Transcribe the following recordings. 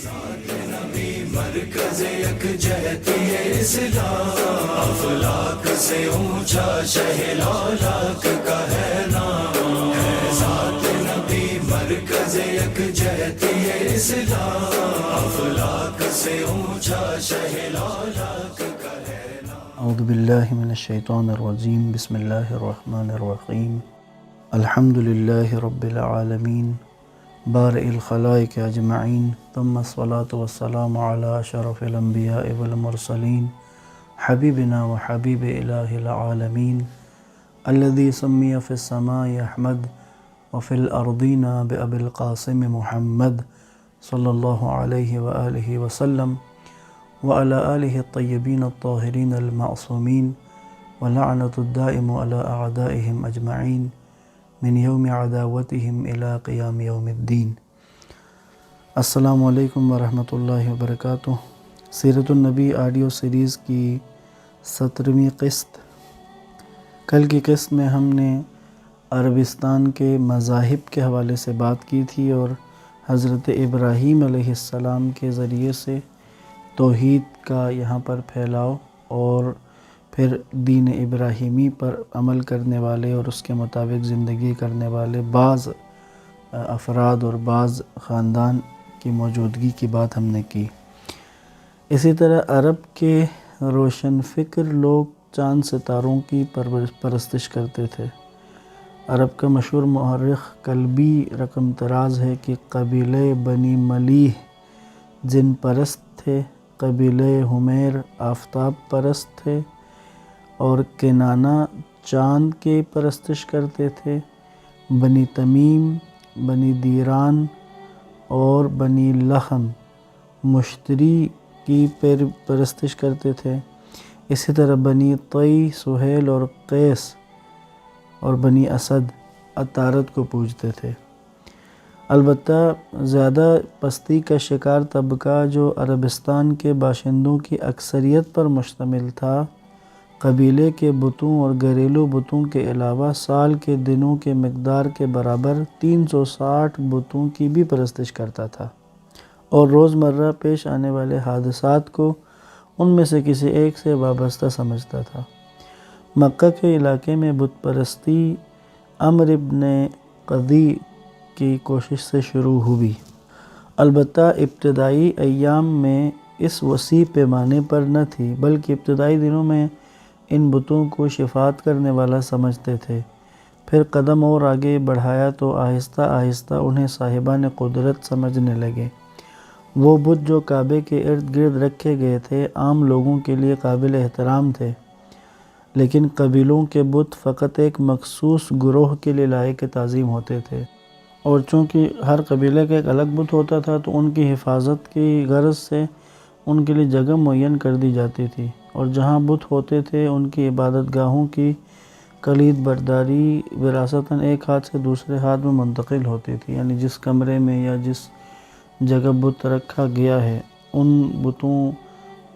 نبی مرکز یکجہتی اسلام، افلاک سے اونچا شہ لالاک کا ہے نام، ہے ذات نبی مرکز یکجہتی اسلام، افلاک سے اونچا شہ لالاک کا ہے نام۔ اعوذ باللہ من الشیطان الرجیم، بسم اللہ الرحمن الرحیم، الحمد للہ رب العالمین، بارئ الخلائق اجمعین، ثم الصلاة والسلام علی اشرف الانبیاء والمرسلین، حبیبنا و حبیب الہ العالمین، الذی سمی فی السماء احمد وفی الارضین بأبی القاسم محمد صلی اللہ علیہ وآلہ وسلم وعلى آلہ الطیبین الطاہرین المعصومین ولعنۃ الدائم علی اعدائہم اجمعین من یوم عداوتہم الی قیام یوم الدین۔ السلام علیکم ورحمۃ اللہ وبرکاتہ۔ سیرت النبی آڈیو سیریز کی 17ویں قسط۔ کل کی قسط میں ہم نے عربستان کے مذاہب کے حوالے سے بات کی تھی اور حضرت ابراہیم علیہ السلام کے ذریعے سے توحید کا یہاں پر پھیلاؤ اور پھر دین ابراہیمی پر عمل کرنے والے اور اس کے مطابق زندگی کرنے والے بعض افراد اور بعض خاندان کی موجودگی کی بات ہم نے کی۔ اسی طرح عرب کے روشن فکر لوگ چاند ستاروں کی پرستش کرتے تھے۔ عرب کا مشہور مورخ کلبی رقم طراز ہے کہ قبیلہ بنی ملیح جن پرست تھے، قبیلہ حمیر آفتاب پرست تھے اور کنانہ چاند کے پرستش کرتے تھے، بنی تمیم، بنی دیران اور بنی لحم مشتری کی پرستش کرتے تھے۔ اسی طرح بنی طی، سہیل اور قیس اور بنی اسد عطارد کو پوجتے تھے۔ البتہ زیادہ پستی کا شکار طبقہ جو عربستان کے باشندوں کی اکثریت پر مشتمل تھا، قبیلے کے بتوں اور گھریلو بتوں کے علاوہ سال کے دنوں کے مقدار کے برابر 360 بتوں کی بھی پرستش کرتا تھا اور روزمرہ پیش آنے والے حادثات کو ان میں سے کسی ایک سے وابستہ سمجھتا تھا۔ مکہ کے علاقے میں بت پرستی عمرو بن قدی کی کوشش سے شروع ہوئی، البتہ ابتدائی ایام میں اس وسیع پیمانے پر نہ تھی، بلکہ ابتدائی دنوں میں ان بتوں کو شفاعت کرنے والا سمجھتے تھے۔ پھر قدم اور آگے بڑھایا تو آہستہ آہستہ انہیں صاحبان قدرت سمجھنے لگے۔ وہ بت جو کعبے کے ارد گرد رکھے گئے تھے عام لوگوں کے لیے قابل احترام تھے، لیکن قبیلوں کے بت فقط ایک مخصوص گروہ کے لیے لائق تعظیم ہوتے تھے، اور چونکہ ہر قبیلے کا ایک الگ بت ہوتا تھا تو ان کی حفاظت کی غرض سے ان کے لیے جگہ معین کر دی جاتی تھی، اور جہاں بت ہوتے تھے ان کی عبادت گاہوں کی کلید برداری وراثتاً ایک ہاتھ سے دوسرے ہاتھ میں منتقل ہوتی تھی، یعنی جس کمرے میں یا جس جگہ بت رکھا گیا ہے ان بتوں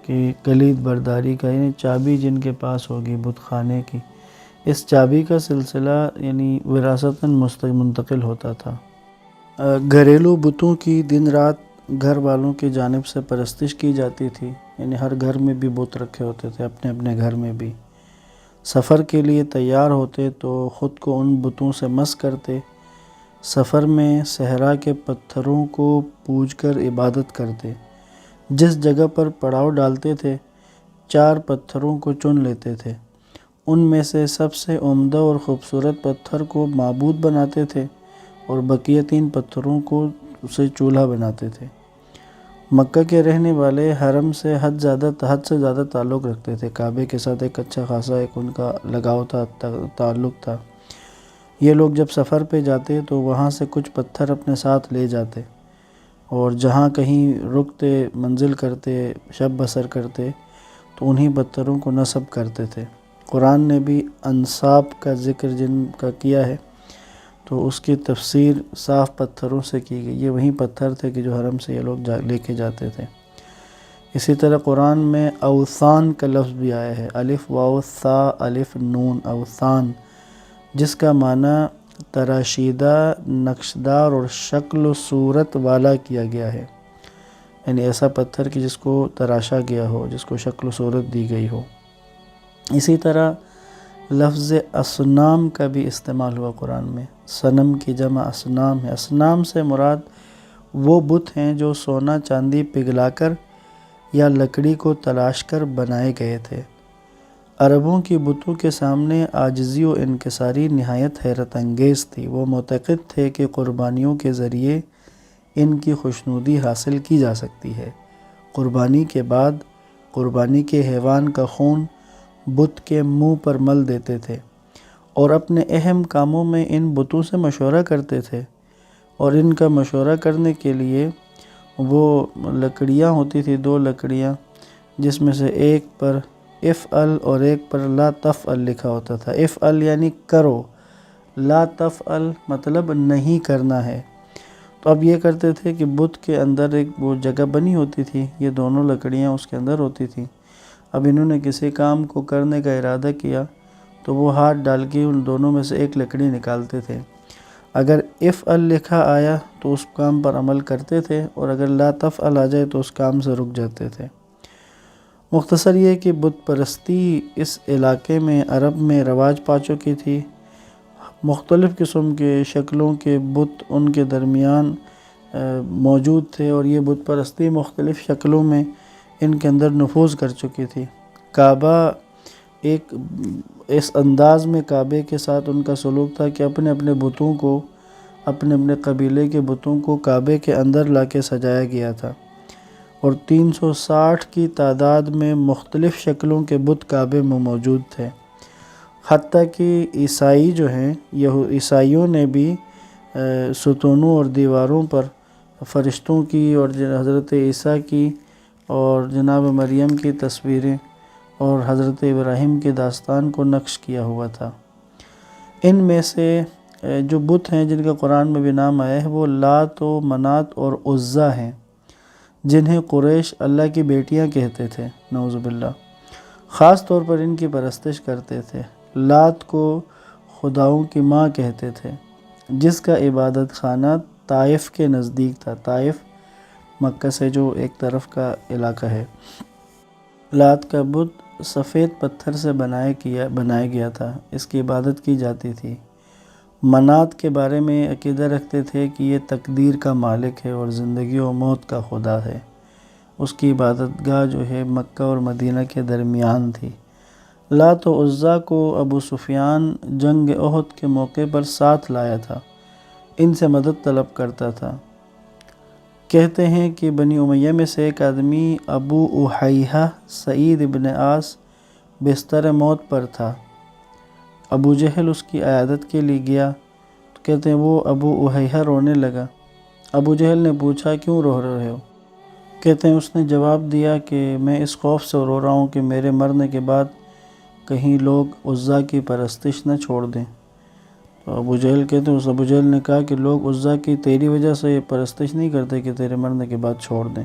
کی کلید برداری کا، یعنی چابی جن کے پاس ہوگی بت خانے کی، اس چابی کا سلسلہ یعنی وراثتاً منتقل ہوتا تھا۔ گھریلو بتوں کی دن رات گھر والوں کی جانب سے پرستش کی جاتی تھی، یعنی ہر گھر میں بھی بت رکھے ہوتے تھے، اپنے اپنے گھر میں بھی۔ سفر کے لیے تیار ہوتے تو خود کو ان بتوں سے مس کرتے، سفر میں صحرا کے پتھروں کو پوج کر عبادت کرتے، جس جگہ پر پڑاؤ ڈالتے تھے 4 پتھروں کو چن لیتے تھے، ان میں سے سب سے عمدہ اور خوبصورت پتھر کو معبود بناتے تھے اور بقیہ 3 پتھروں کو اسے چولہا بناتے تھے۔ مکہ کے رہنے والے حرم سے حد سے زیادہ تعلق رکھتے تھے، کعبے کے ساتھ ایک اچھا خاصا ایک ان کا لگاؤ تھا، تعلق تھا۔ یہ لوگ جب سفر پہ جاتے تو وہاں سے کچھ پتھر اپنے ساتھ لے جاتے اور جہاں کہیں رکتے، منزل کرتے، شب بسر کرتے تو انہی پتھروں کو نصب کرتے تھے۔ قرآن نے بھی انصاب کا ذکر جن کا کیا ہے تو اس کی تفسیر صاف پتھروں سے کی گئی، یہ وہی پتھر تھے کہ جو حرم سے یہ لوگ لے کے جاتے تھے۔ اسی طرح قرآن میں اوثان کا لفظ بھی آیا ہے، الف واو ثا الف نون، اوثان، جس کا معنی تراشیدہ، نقشدار اور شکل و صورت والا کیا گیا ہے۔ یعنی ایسا پتھر کہ جس کو تراشا گیا ہو، جس کو شکل و صورت دی گئی ہو۔ اسی طرح لفظ اصنام کا بھی استعمال ہوا قرآن میں۔ صنم کی جمع اصنام ہے۔ اصنام سے مراد وہ بت ہیں جو سونا چاندی پگھلا کر یا لکڑی کو تلاش کر بنائے گئے تھے۔ عربوں کی بتوں کے سامنے عاجزی و انکساری نہایت حیرت انگیز تھی۔ وہ معتقد تھے کہ قربانیوں کے ذریعے ان کی خوشنودی حاصل کی جا سکتی ہے۔ قربانی کے بعد قربانی کے حیوان کا خون بت کے منہ پر مل دیتے تھے اور اپنے اہم کاموں میں ان بتوں سے مشورہ کرتے تھے، اور ان کا مشورہ کرنے کے لیے وہ لکڑیاں ہوتی تھی، 2 لکڑیاں، جس میں سے ایک پر افعل اور ایک پر لا تفعل لکھا ہوتا تھا۔ افعل یعنی کرو، لا تفعل مطلب نہیں کرنا ہے۔ تو اب یہ کرتے تھے کہ بت کے اندر ایک وہ جگہ بنی ہوتی تھی، یہ دونوں لکڑیاں اس کے اندر ہوتی تھیں۔ اب انہوں نے کسی کام کو کرنے کا ارادہ کیا تو وہ ہاتھ ڈال کے ان دونوں میں سے ایک لکڑی نکالتے تھے۔ اگر افعل لکھا آیا تو اس کام پر عمل کرتے تھے، اور اگر لا تفعل آ جائے تو اس کام سے رک جاتے تھے۔ مختصر یہ کہ بت پرستی اس علاقے میں عرب میں رواج پا چکی تھی۔ مختلف قسم کے شکلوں کے بت ان کے درمیان موجود تھے، اور یہ بت پرستی مختلف شکلوں میں ان کے اندر نفوذ کر چکی تھی۔ کعبہ ایک اس انداز میں کعبے کے ساتھ ان کا سلوک تھا کہ اپنے اپنے بتوں کو، اپنے قبیلے کے بتوں کو کعبے کے اندر لا کے سجایا گیا تھا، اور 360 کی تعداد میں مختلف شکلوں کے بت کعبے میں موجود تھے۔ حتیٰ کہ عیسائی جو ہیں، عیسائیوں نے بھی ستونوں اور دیواروں پر فرشتوں کی اور حضرت عیسیٰ کی اور جناب مریم کی تصویریں اور حضرت ابراہیم کی داستان کو نقش کیا ہوا تھا۔ ان میں سے جو بت ہیں جن کا قرآن میں بھی نام آیا ہے وہ لات و منات اور عزیٰ ہیں، جنہیں قریش اللہ کی بیٹیاں کہتے تھے، نعوذ باللہ۔ خاص طور پر ان کی پرستش کرتے تھے۔ لات کو خداؤں کی ماں کہتے تھے، جس کا عبادت خانہ طائف کے نزدیک تھا۔ طائف مکہ سے جو ایک طرف کا علاقہ ہے۔ لات کا بت سفید پتھر سے بنایا گیا تھا، اس کی عبادت کی جاتی تھی۔ منات کے بارے میں عقیدہ رکھتے تھے کہ یہ تقدیر کا مالک ہے اور زندگی و موت کا خدا ہے۔ اس کی عبادت گاہ جو ہے مکہ اور مدینہ کے درمیان تھی۔ لات و عزیٰ کو ابو سفیان جنگ احد کے موقع پر ساتھ لایا تھا، ان سے مدد طلب کرتا تھا۔ کہتے ہیں کہ بنی امیہ میں سے ایک آدمی ابو احیہ سعید ابن عاص بستر موت پر تھا۔ ابو جہل اس کی عیادت کے لیے گیا تو کہتے ہیں وہ ابو احیہ رونے لگا۔ ابو جہل نے پوچھا کیوں رو رہے ہو؟ کہتے ہیں اس نے جواب دیا کہ میں اس خوف سے رو رہا ہوں کہ میرے مرنے کے بعد کہیں لوگ عزیٰ کی پرستش نہ چھوڑ دیں۔ تو ابو جہل کہتے ہیں اس ابو جہل نے کہا کہ لوگ عزیٰ کی تیری وجہ سے یہ پرستش نہیں کرتے کہ تیرے مرنے کے بعد چھوڑ دیں۔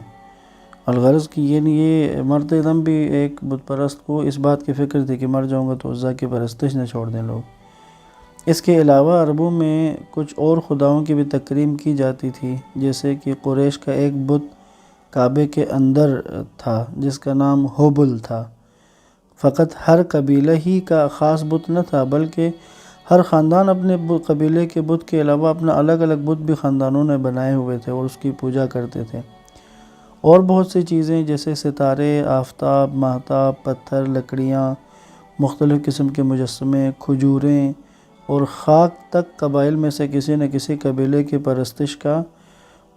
الغرض کہ یہ مرتے دم بھی ایک بت پرست کو اس بات کی فکر تھی کہ مر جاؤں گا تو عزیٰ کی پرستش نہ چھوڑ دیں لوگ۔ اس کے علاوہ عربوں میں کچھ اور خداؤں کی بھی تکریم کی جاتی تھی، جیسے کہ قریش کا ایک بت کعبے کے اندر تھا جس کا نام حبل تھا۔ فقط ہر قبیلہ ہی کا خاص بت نہ تھا، بلکہ ہر خاندان اپنے قبیلے کے بت کے علاوہ اپنا الگ الگ بت بھی خاندانوں نے بنائے ہوئے تھے اور اس کی پوجا کرتے تھے۔ اور بہت سی چیزیں جیسے ستارے، آفتاب، ماہتاب، پتھر، لکڑیاں، مختلف قسم کے مجسمے، کھجوریں اور خاک تک قبائل میں سے کسی نہ کسی قبیلے کی پرستش کا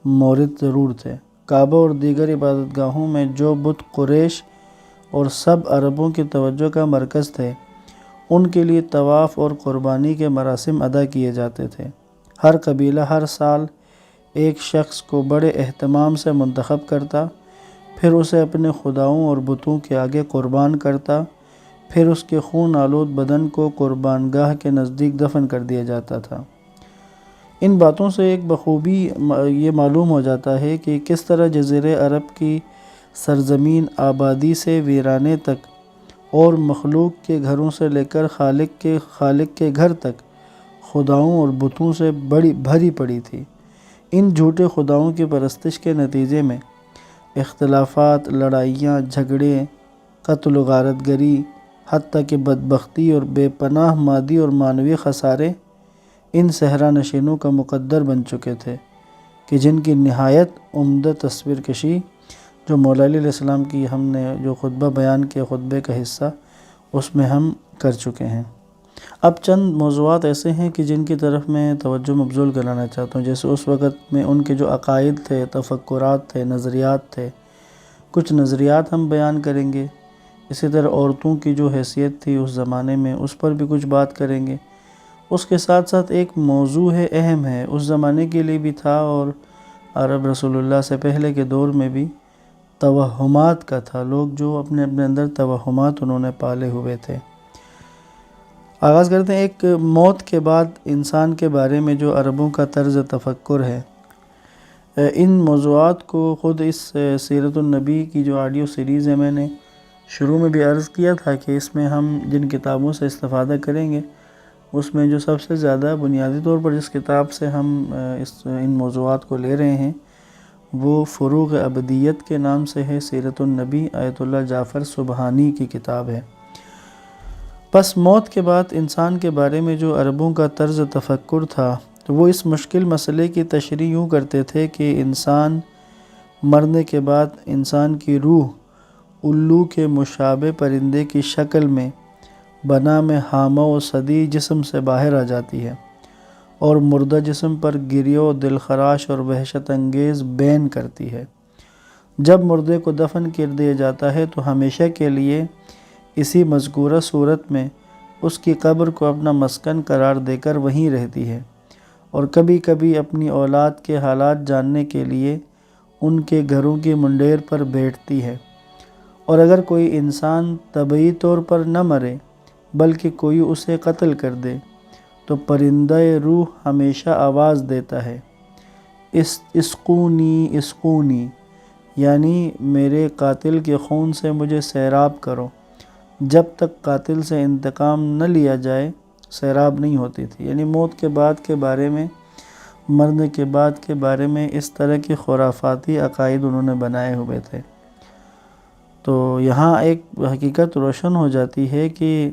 مورد ضرور تھے۔ کعبہ اور دیگر عبادت گاہوں میں جو بت قریش اور سب عربوں کی توجہ کا مرکز تھے، ان کے لیے طواف اور قربانی کے مراسم ادا کیے جاتے تھے۔ ہر قبیلہ ہر سال ایک شخص کو بڑے اہتمام سے منتخب کرتا، پھر اسے اپنے خداؤں اور بتوں کے آگے قربان کرتا، پھر اس کے خون آلود بدن کو قربان گاہ کے نزدیک دفن کر دیا جاتا تھا۔ ان باتوں سے ایک بخوبی یہ معلوم ہو جاتا ہے کہ کس طرح جزیرہ عرب کی سرزمین آبادی سے ویرانے تک اور مخلوق کے گھروں سے لے کر خالق کے گھر تک خداؤں اور بتوں سے بھری پڑی تھی۔ ان جھوٹے خداؤں کی پرستش کے نتیجے میں اختلافات، لڑائیاں، جھگڑے، قتل و غارت گری، حتیٰ کہ بدبختی اور بے پناہ مادی اور معنوی خسارے ان صحرا نشینوں کا مقدر بن چکے تھے کہ جن کی نہایت عمدہ تصویر کشی جو مولا علی علیہ السلام کی ہم نے جو خطبہ بیان کیا، خطبے کا حصہ اس میں ہم کر چکے ہیں۔ اب چند موضوعات ایسے ہیں کہ جن کی طرف میں توجہ مبذول کرانا چاہتا ہوں، جیسے اس وقت میں ان کے جو عقائد تھے، تفکرات تھے، نظریات تھے، کچھ نظریات ہم بیان کریں گے۔ اسی طرح عورتوں کی جو حیثیت تھی اس زمانے میں، اس پر بھی کچھ بات کریں گے۔ اس کے ساتھ ساتھ ایک موضوع ہے، اہم ہے، اس زمانے کے لیے بھی تھا اور عرب رسول اللہ سے پہلے کے دور میں بھی توہمات کا تھا، لوگ جو اپنے اندر توہمات انہوں نے پالے ہوئے تھے۔ آغاز کرتے ہیں ایک موت کے بعد انسان کے بارے میں جو عربوں کا طرز تفکر ہے۔ ان موضوعات کو خود اس سیرت النبی کی جو آڈیو سیریز ہے، میں نے شروع میں بھی عرض کیا تھا کہ اس میں ہم جن کتابوں سے استفادہ کریں گے، اس میں جو سب سے زیادہ بنیادی طور پر جس کتاب سے ہم ان موضوعات کو لے رہے ہیں وہ فروغ ابدیت کے نام سے ہے، سیرت النبی، آیت اللہ جعفر سبحانی کی کتاب ہے۔ پس موت کے بعد انسان کے بارے میں جو عربوں کا طرز تفکر تھا، تو وہ اس مشکل مسئلے کی تشریح یوں کرتے تھے کہ انسان مرنے کے بعد انسان کی روح الو کے مشابہ پرندے کی شکل میں بنا میں حامہ و صدی جسم سے باہر آ جاتی ہے اور مردہ جسم پر گریو، دلخراش اور وحشت انگیز بین کرتی ہے۔ جب مردے کو دفن کر دیا جاتا ہے تو ہمیشہ کے لیے اسی مذکورہ صورت میں اس کی قبر کو اپنا مسکن قرار دے کر وہیں رہتی ہے اور کبھی کبھی اپنی اولاد کے حالات جاننے کے لیے ان کے گھروں کی منڈیر پر بیٹھتی ہے، اور اگر کوئی انسان طبعی طور پر نہ مرے بلکہ کوئی اسے قتل کر دے تو پرندہ روح ہمیشہ آواز دیتا ہے، اسقونی اسقونی، یعنی میرے قاتل کے خون سے مجھے سیراب کرو۔ جب تک قاتل سے انتقام نہ لیا جائے سیراب نہیں ہوتی تھی۔ یعنی موت کے بعد کے بارے میں، مرنے کے بعد کے بارے میں اس طرح کی خرافاتی عقائد انہوں نے بنائے ہوئے تھے۔ تو یہاں ایک حقیقت روشن ہو جاتی ہے کہ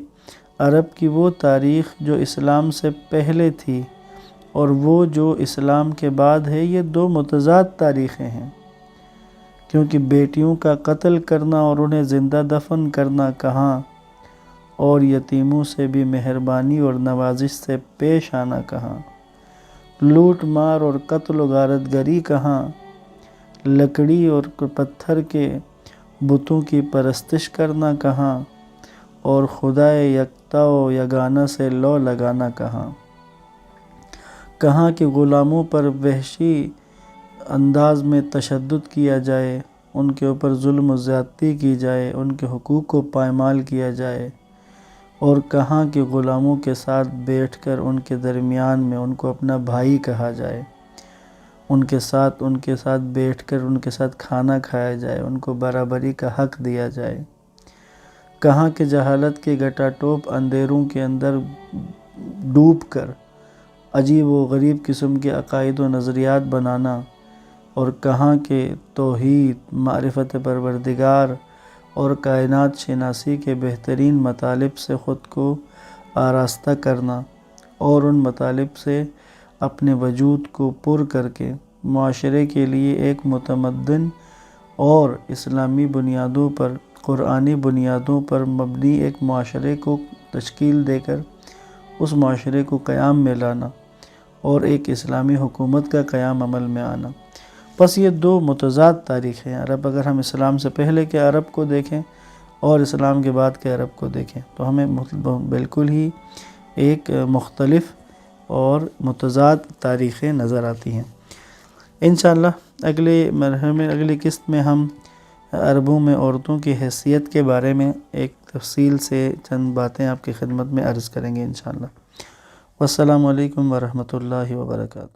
عرب کی وہ تاریخ جو اسلام سے پہلے تھی اور وہ جو اسلام کے بعد ہے، یہ دو متضاد تاریخیں ہیں، کیونکہ بیٹیوں کا قتل کرنا اور انہیں زندہ دفن کرنا کہاں، اور یتیموں سے بھی مہربانی اور نوازش سے پیش آنا کہاں، لوٹ مار اور قتل و غارت گری کہاں، لکڑی اور پتھر کے بتوں کی پرستش کرنا کہاں، اور خدائے یکتا و یگانہ سے لو لگانا کہاں، کہاں کہ غلاموں پر وحشی انداز میں تشدد کیا جائے، ان کے اوپر ظلم و زیادتی کی جائے، ان کے حقوق کو پائمال کیا جائے، اور کہاں کہ غلاموں کے ساتھ بیٹھ کر ان کے درمیان میں ان کو اپنا بھائی کہا جائے، ان کے ساتھ بیٹھ کر ان کے ساتھ کھانا کھایا جائے، ان کو برابری کا حق دیا جائے، کہاں کہ جہالت کے گٹا ٹوپ اندھیروں کے اندر ڈوب کر عجیب و غریب قسم کے عقائد و نظریات بنانا، اور کہاں کہ توحید، معرفت پروردگار اور کائنات شناسی کے بہترین مطالب سے خود کو آراستہ کرنا اور ان مطالب سے اپنے وجود کو پر کر کے معاشرے کے لیے ایک متمدن اور اسلامی بنیادوں پر، قرآنی بنیادوں پر مبنی ایک معاشرے کو تشکیل دے کر اس معاشرے کو قیام میں لانا اور ایک اسلامی حکومت کا قیام عمل میں آنا۔ بس یہ دو متضاد تاریخیں ہیں عرب۔ اگر ہم اسلام سے پہلے کے عرب کو دیکھیں اور اسلام کے بعد کے عرب کو دیکھیں تو ہمیں بالکل ہی ایک مختلف اور متضاد تاریخیں نظر آتی ہیں۔ انشاءاللہ اگلے مرحلے میں، اگلی قسط میں ہم عربوں میں عورتوں کی حیثیت کے بارے میں ایک تفصیل سے چند باتیں آپ کی خدمت میں عرض کریں گے انشاءاللہ۔ والسلام علیکم ورحمۃ اللہ وبرکاتہ۔